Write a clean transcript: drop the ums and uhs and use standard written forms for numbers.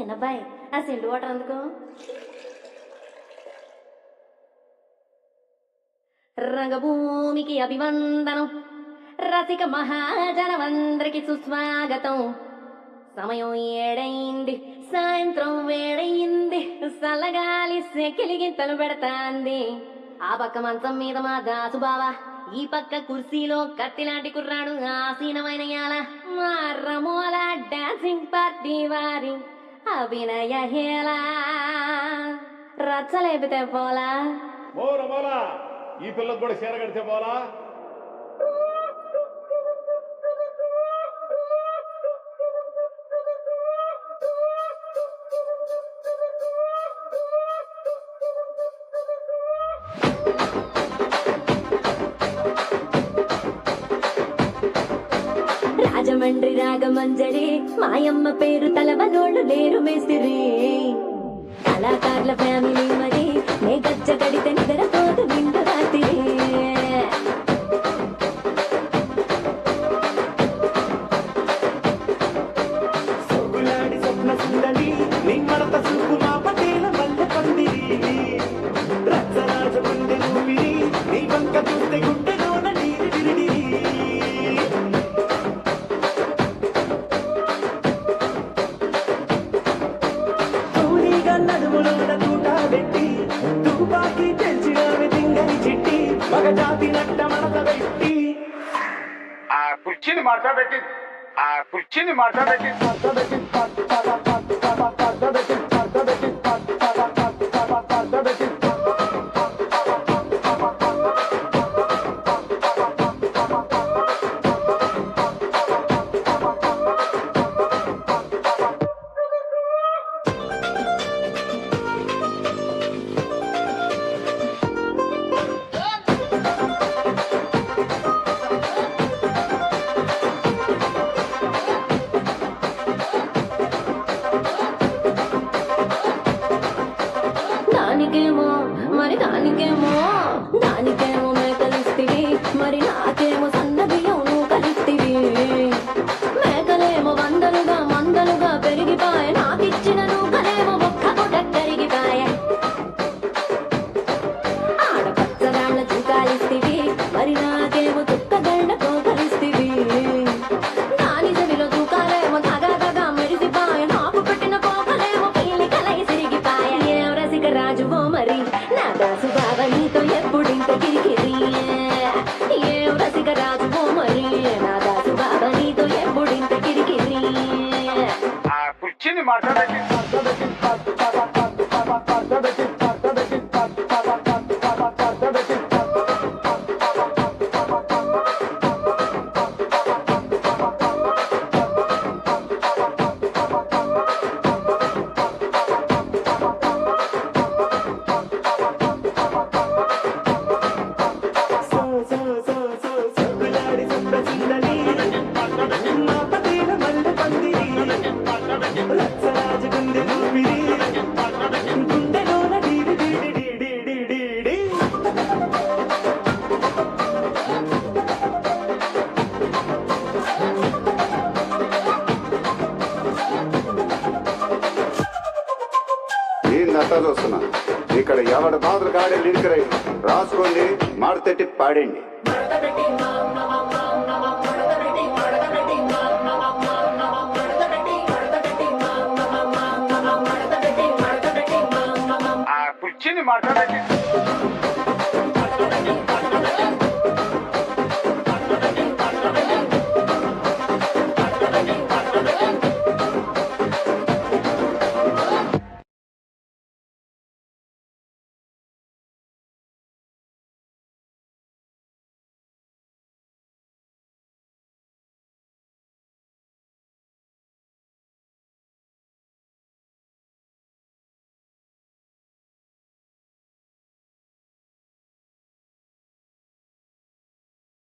ఏనబ్బాయి ఆ సిండు వాటర్ అందుకో. రంగభూమికి అభివందనం, రసిక మహాజనమందరికి సుస్వాగతం. సమయం 7 సాయంత్రం వేడయింది, సల్లగాలి సెకిలిగింతలు పెడతాంది. ఆ పక్క మంచం మీద మా దాసు బావా, ఈ పక్క కుర్సీలో కత్తిలాంటి కుర్రాడు ఆసీనమైన యాల. మా రమోల డాన్సింగ్ పార్టీ వారి అభినయ హేళ. రచ్చలేపితే పోలా, ఈ పిల్లలకు కూడా చీర కడితే పోలా. రాజమండ్రి రాగమంజరి, మాయమ్మ పేరు తలవనోళ్ళు లేరు మేస్తిరి. కళాకారుల ఫ్యామిలీ మరి, నే గజ్జ కడితే నిద్రపోదు నిండు రాత్రి. సోగులాడి స్వప్న సుందరి, నిమ్మడత సుప్పు మా పటేల మల్లె పందిరి. రచ్చరాజ గుండె ఊపిరి, నీ వంక చూస్తే గుండెలోన నీరు విరిడి. తూనీగా నడుములోన తూట పెట్టి, తుపాకి తెల్చినావి తింగని చిట్టి. మగ జాతి నట్ట మనస పెట్టి ఆ కుర్చీని మాట్లాడబెట్టి దానికేమో మరి దానికేమో మేకలిస్తివి, మరి నాకేమో సన్న బియ్యం నువ్వు కలిస్తివి. మేకలేమో మందలుగా పెరిగిపాయ, నాకిచ్చిన నూకలేమో ఒక్క పూట కరిగిపాయ. ఆడపచ్చగాళ్ళ చుక్కాలిస్తివి, మరి నాకేమో చుక్కగళ్ళ కోకలిస్తివి. దాని చెవిలో తూకాలేమో తగగా మెరిసిపాయ, నాకు పెట్టిన పోకలేమో పీలి కలయి సిరిగిపాయ. ఏం రసిక రాజువో మరి నా దాసు బావ నీతో ఎప్పుడింత కిరికిరి. ఏం రసిక రాజువో మరి నా దాసు బావ నీతో ఎప్పుడింత కిరికిరి. ఆ కుర్చీని మాట్లాడబెట్టి సోగులాడి స్వప్న సుందరి, మా పటేల మల్లె పందిరి. రచ్చరాజ గుండె ఊపిరి, గుండెలోన డీడి డీడి డీడి డీడి డీ. ఏందంతా చూస్తున్నా ఇక్కడ ఎవడు మాత్రం కాడే లిరిక్ రైట్ రాసుకోండి, మాడతెట్టి పాడండి. ఆ కుర్చీని మాట్లాడబెట్టి